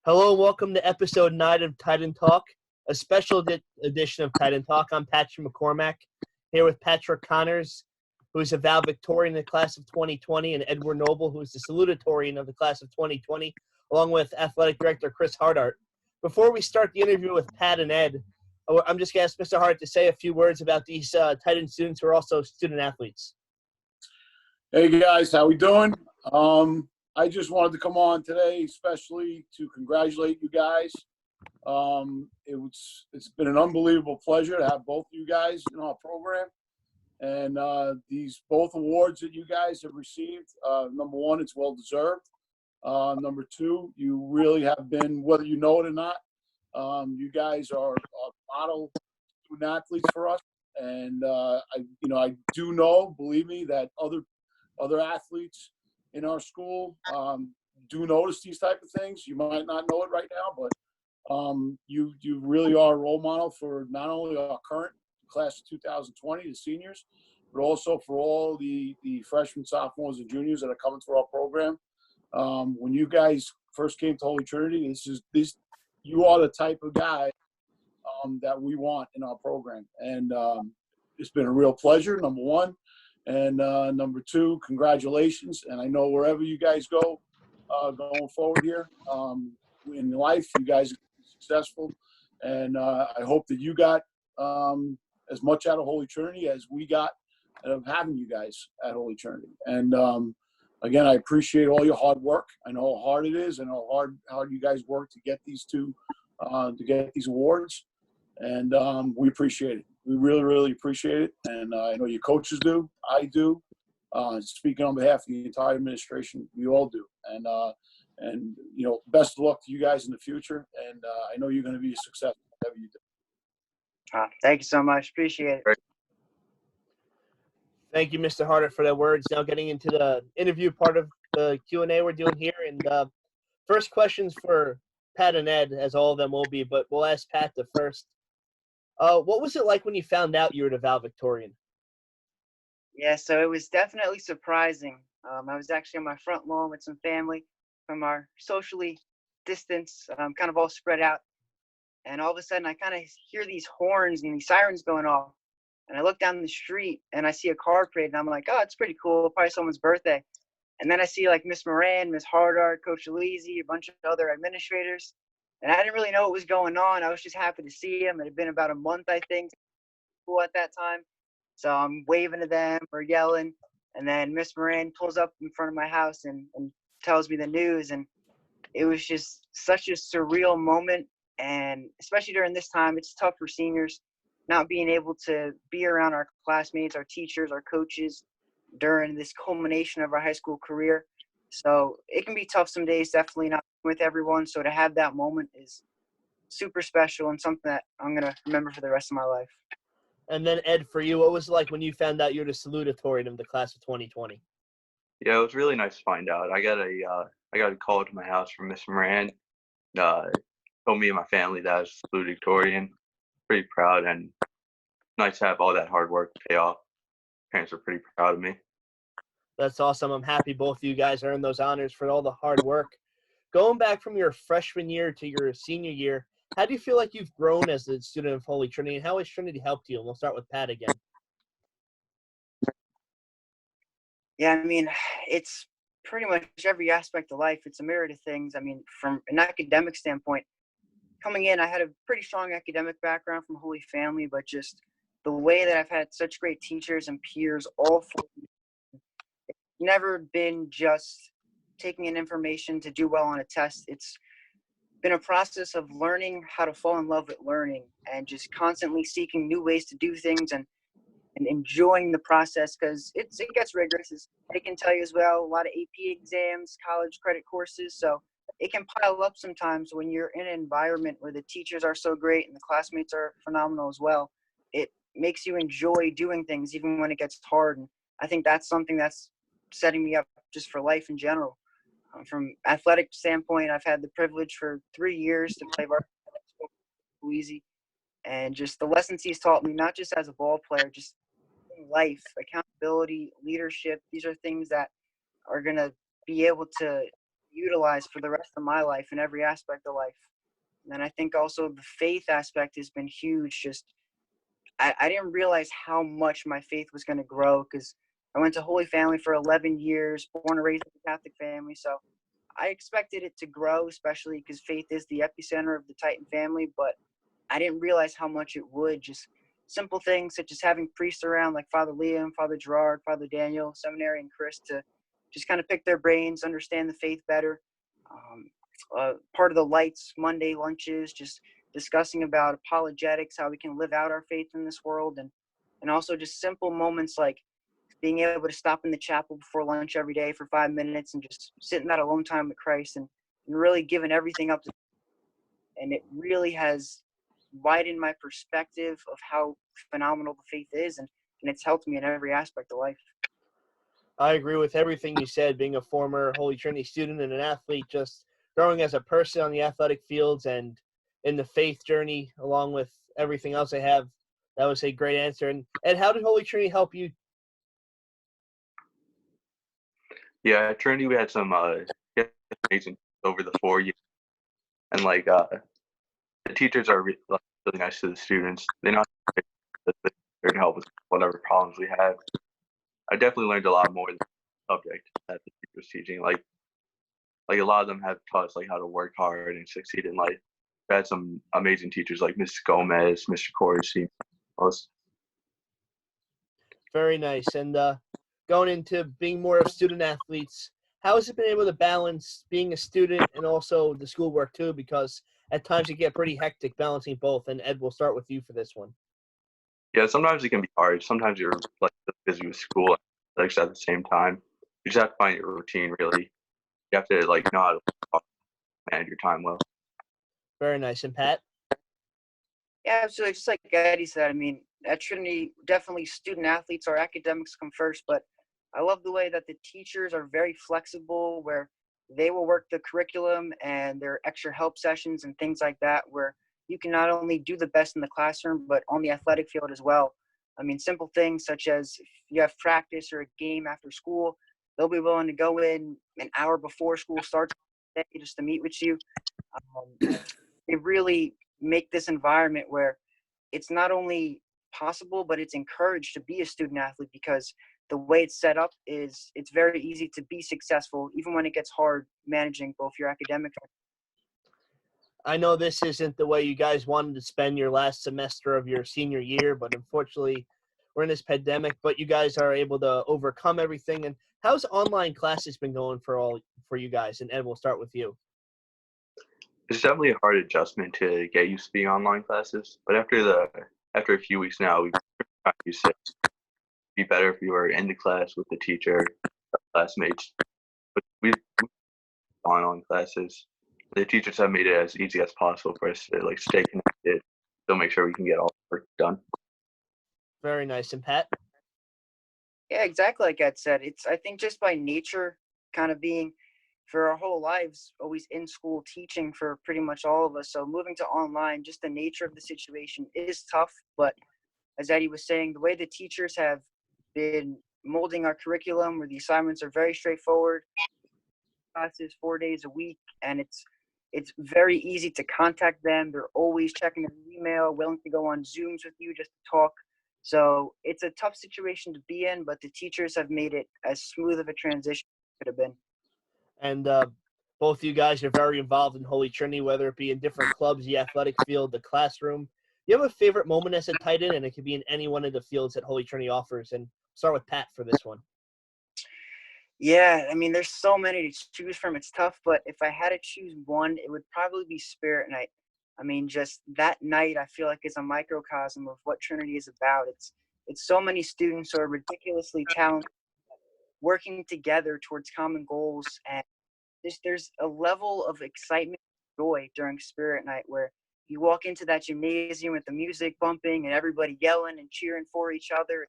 Hello and welcome to episode 9 of Titan Talk, a special edition of Titan Talk. I'm Patrick McCormack, here with Patrick Connors, who is a valedictorian in the class of 2020, and Edward Noble, who is the salutatorian of the class of 2020, along with athletic director Chris Hardart. Before we start the interview with Pat and Ed, I'm just going to ask Mr. Hart to say a few words about these Titan students who are also student athletes. Hey guys, how we doing? I just wanted to come on today, especially to congratulate you guys. It's been an unbelievable pleasure to have both of you guys in our program, and these both awards that you guys have received. Number one, it's well deserved. Number two, you really have been, whether you know it or not, you guys are model student athletes for us, and I do know, believe me, that other athletes in our school do notice these type of things. You might not know it right now, but you really are a role model for not only our current class of 2020, the seniors, but also for all the freshmen, sophomores, and juniors that are coming through our program. When you guys first came to Holy Trinity, you are the type of guy that we want in our program, and it's been a real pleasure. Number one. And number two, congratulations. And I know wherever you guys go going forward here in life, you guys are successful. And I hope that you got as much out of Holy Trinity as we got out of having you guys at Holy Trinity. And again, I appreciate all your hard work. I know how hard it is and how hard you guys work to get these awards. And we appreciate it. We really, really appreciate it. And I know your coaches do. I do. Speaking on behalf of the entire administration, we all do. And best of luck to you guys in the future. And I know you're going to be a success whatever you do. Thank you so much. Appreciate it. Thank you, Mr. Hardart, for that words. Now getting into the interview part of the Q&A we're doing here. And first questions for Pat and Ed, as all of them will be, but we'll ask Pat the first. What was it like when you found out you were the valedictorian? Yeah, so it was definitely surprising. I was actually on my front lawn with some family from our socially distanced, kind of all spread out. And all of a sudden, I kind of hear these horns and these sirens going off. And I look down the street, and I see a car parade, and I'm like, oh, it's pretty cool. Probably someone's birthday. And then I see, like, Miss Moran, Miss Hardart, Coach Elise, a bunch of other administrators. And I didn't really know what was going on. I was just happy to see him. It had been about a month, I think, at that time. So I'm waving to them or yelling. And then Miss Moran pulls up in front of my house and tells me the news. And it was just such a surreal moment. And especially during this time, it's tough for seniors not being able to be around our classmates, our teachers, our coaches during this culmination of our high school career. So it can be tough some days, definitely not with everyone. So to have that moment is super special and something that I'm going to remember for the rest of my life. And then, Ed, for you, what was it like when you found out you're the salutatorian of the class of 2020? Yeah, it was really nice to find out. I got a call to my house from Miss Moran. Told me and my family that I was salutatorian. Pretty proud, and nice to have all that hard work pay off. Parents are pretty proud of me. That's awesome. I'm happy both of you guys earned those honors for all the hard work. Going back from your freshman year to your senior year, how do you feel like you've grown as a student of Holy Trinity, and how has Trinity helped you? And we'll start with Pat again. Yeah, I mean, it's pretty much every aspect of life. It's a mirror to things. I mean, from an academic standpoint, coming in, I had a pretty strong academic background from Holy Family, but just the way that I've had such great teachers and peers all for it's never been just taking in information to do well on a test. It's been a process of learning how to fall in love with learning and just constantly seeking new ways to do things and enjoying the process, because it gets rigorous. I can tell you as well, a lot of AP exams, college credit courses. So it can pile up sometimes when you're in an environment where the teachers are so great and the classmates are phenomenal as well. It makes you enjoy doing things even when it gets hard. And I think that's something that's setting me up just for life in general. From athletic standpoint, I've had the privilege for 3 years to play varsity Louise, and just the lessons he's taught me, not just as a ball player, just in life, accountability, leadership. These are things that are going to be able to utilize for the rest of my life in every aspect of life. And then I think also the faith aspect has been huge. Just I didn't realize how much my faith was going to grow because I went to Holy Family for 11 years, born and raised in a Catholic family. So I expected it to grow, especially because faith is the epicenter of the Titan family. But I didn't realize how much it would. Just simple things such as having priests around like Father Liam, Father Gerard, Father Daniel, Seminary, and Chris to just kind of pick their brains, understand the faith better. Part of the Lights Monday lunches, just discussing about apologetics, how we can live out our faith in this world, and also just simple moments like being able to stop in the chapel before lunch every day for 5 minutes and just sit in that alone time with Christ and really giving everything up to. And it really has widened my perspective of how phenomenal the faith is, and it's helped me in every aspect of life. I agree with everything you said, being a former Holy Trinity student and an athlete, just growing as a person on the athletic fields and in the faith journey, along with everything else I have. That was a great answer. And Ed, how did Holy Trinity help you? Yeah, at Trinity we had some amazing over the 4 years, and like the teachers are really nice to the students. They know they're there to help with whatever problems we have. I definitely learned a lot more than the subject that the teacher was teaching. Like a lot of them have taught us like how to work hard and succeed in life. We had some amazing teachers like Mrs. Gomez, Mr. Corsi. Very nice. And going into being more of student athletes, how has it been able to balance being a student and also the schoolwork too? Because at times it get pretty hectic balancing both. And Ed, we'll start with you for this one. Yeah, sometimes it can be hard. Sometimes you're like busy with school and athletics at the same time. You just have to find your routine. Really, you have to like know how to manage your time well. Very nice. And Pat? Yeah, absolutely. Just like Eddie said, I mean, at Trinity, definitely student athletes, our academics come first, but I love the way that the teachers are very flexible, where they will work the curriculum and their extra help sessions and things like that, where you can not only do the best in the classroom, but on the athletic field as well. I mean, simple things such as if you have practice or a game after school, they'll be willing to go in an hour before school starts just to meet with you. They really make this environment where it's not only possible, but it's encouraged to be a student athlete, because the way it's set up is it's very easy to be successful, even when it gets hard managing both your academics. I know this isn't the way you guys wanted to spend your last semester of your senior year, but unfortunately we're in this pandemic, but you guys are able to overcome everything. And how's online classes been going for you guys? And Ed, we'll start with you. It's definitely a hard adjustment to get used to being online classes, but after a few weeks now, we got used to it. It'd be better if you were in the class with the teacher, classmates. But we've online classes. The teachers have made it as easy as possible for us to like stay connected, still make sure we can get all the work done. Very nice. And Pat? Yeah, exactly like Ed said. It's, I think, just by nature, kind of being for our whole lives always in school teaching for pretty much all of us. So moving to online, just the nature of the situation is tough. But as Eddie was saying, the way the teachers have been molding our curriculum, where the assignments are very straightforward, classes 4 days a week, and it's very easy to contact them. They're always checking their email, willing to go on Zooms with you just to talk. So it's a tough situation to be in, but the teachers have made it as smooth of a transition as it could have been. And both of you guys are very involved in Holy Trinity, whether it be in different clubs, the athletic field, the classroom. You have a favorite moment as a tight end, and it could be in any one of the fields that Holy Trinity offers. And start with Pat for this one. Yeah, I mean, there's so many to choose from. It's tough, but if I had to choose one, it would probably be Spirit Night. I mean, just that night, I feel like is a microcosm of what Trinity is about. It's so many students who are ridiculously talented, working together towards common goals, and there's a level of excitement, joy during Spirit Night where you walk into that gymnasium with the music bumping and everybody yelling and cheering for each other.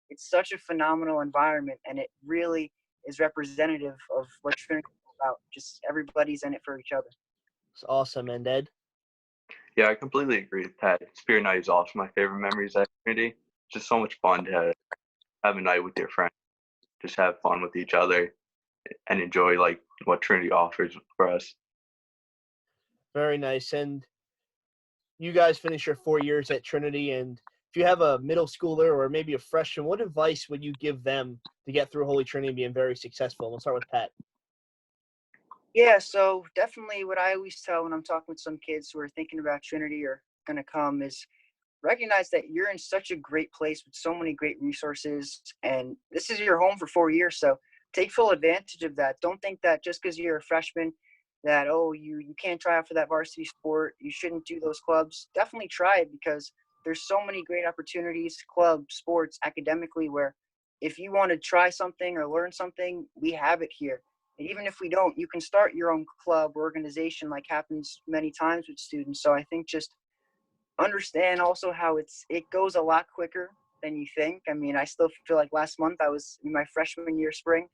It's such a phenomenal environment, and it really is representative of what Trinity is about. Just everybody's in it for each other. It's awesome. And Ed? Yeah, I completely agree with Pat. Spirit Night is also my favorite memories at Trinity. It's just so much fun to have a night with your friends, just have fun with each other and enjoy like what Trinity offers for us. Very nice. And you guys finish your 4 years at Trinity, and if you have a middle schooler or maybe a freshman, what advice would you give them to get through Holy Trinity and being very successful? We'll start with Pat. Yeah, so definitely what I always tell when I'm talking with some kids who are thinking about Trinity or going to come is recognize that you're in such a great place with so many great resources, and this is your home for 4 years. So take full advantage of that. Don't think that just because you're a freshman that, oh, you can't try out for that varsity sport, you shouldn't do those clubs. Definitely try it, because there's so many great opportunities, clubs, sports, academically, where if you want to try something or learn something, we have it here. And even if we don't, you can start your own club or organization, like happens many times with students. So I think just understand also how it goes a lot quicker than you think. I mean, I still feel like last month I was in my freshman year spring,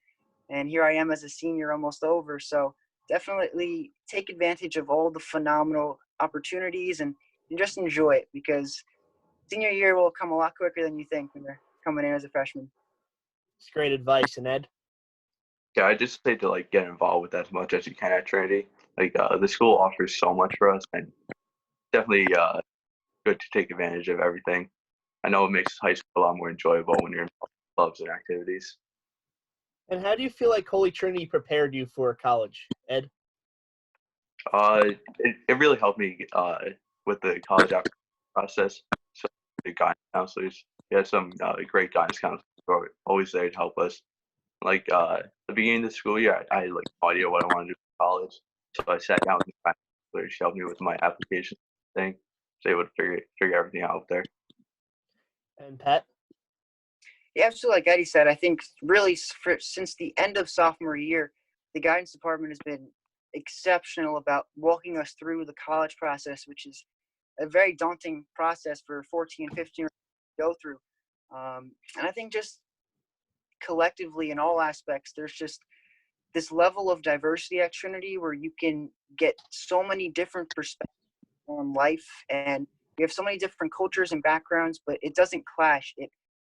and here I am as a senior almost over. So definitely take advantage of all the phenomenal opportunities and just enjoy it, because senior year will come a lot quicker than you think when you're coming in as a freshman. It's great advice. And Ed? Yeah, I just say to like get involved with as much as you can at Trinity. Like the school offers so much for us, and definitely good to take advantage of everything. I know it makes high school a lot more enjoyable when you're in clubs and activities. And how do you feel like Holy Trinity prepared you for college, Ed? It really helped me with the college application process. So the guidance counselors, we had some great guidance counselors who are always there to help us. Like the beginning of the school year, I had like no idea what I wanted to do in college, so I sat down with the guidance counselor. She helped me with my application thing, so able to figure everything out there. And Pat? Yeah, absolutely. Like Eddie said, I think really since the end of sophomore year, the guidance department has been exceptional about walking us through the college process, which is a very daunting process for 14 and 15 to go through. And I think just collectively in all aspects, there's just this level of diversity at Trinity where you can get so many different perspectives on life, and we have so many different cultures and backgrounds, but it doesn't clash.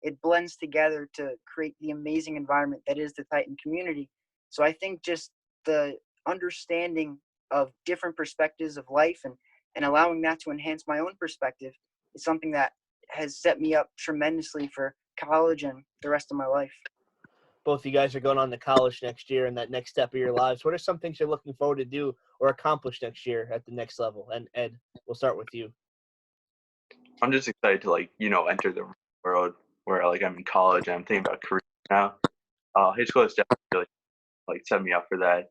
It blends together to create the amazing environment that is the Titan community. So I think just the understanding of different perspectives of life and allowing that to enhance my own perspective is something that has set me up tremendously for college and the rest of my life. Both of you guys are going on to college next year and that next step of your lives. What are some things you're looking forward to do or accomplish next year at the next level? And Ed, we'll start with you. I'm just excited to like enter the world where like I'm in college and I'm thinking about career now. High school has definitely really like set me up for that.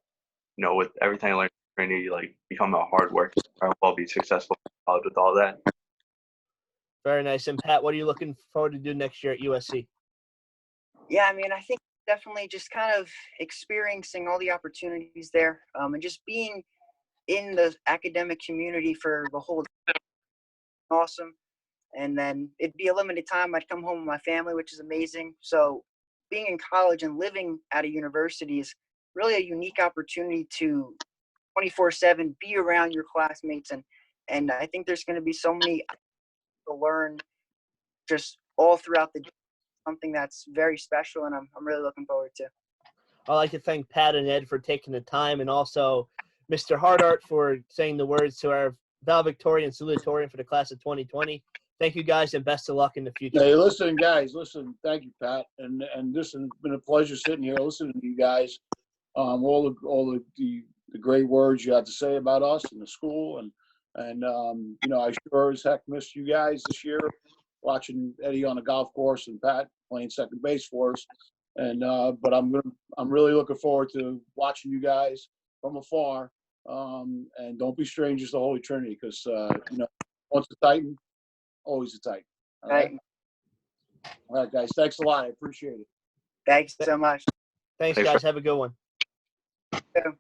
With everything I learned at Trinity, like become a hard worker, I'll be successful in college with all that. Very nice. And Pat, what are you looking forward to do next year at USC? Yeah, I mean, I think definitely just kind of experiencing all the opportunities there, and just being in the academic community for the whole awesome. And then it'd be a limited time. I'd come home with my family, which is amazing. So being in college and living at a university is really a unique opportunity to 24/7 be around your classmates. And I think there's going to be so many to learn just all throughout the day, something that's very special, and I'm really looking forward to. I'd like to thank Pat and Ed for taking the time, and also Mr. Hardart for saying the words to our valedictorian and salutatorian for the class of 2020. Thank you guys, and best of luck in the future. Hey, listen, guys, listen. Thank you, Pat, and listen. It's been a pleasure sitting here listening to you guys. All the great words you had to say about us and the school, and I sure as heck missed you guys this year, watching Eddie on the golf course and Pat playing second base for us. And but I'm really looking forward to watching you guys from afar. And don't be strangers to Holy Trinity, because once a Titan, always a Titan. All right? All right, guys. Thanks a lot. I appreciate it. Thanks so much. Thanks, guys. Have a good one. Yeah.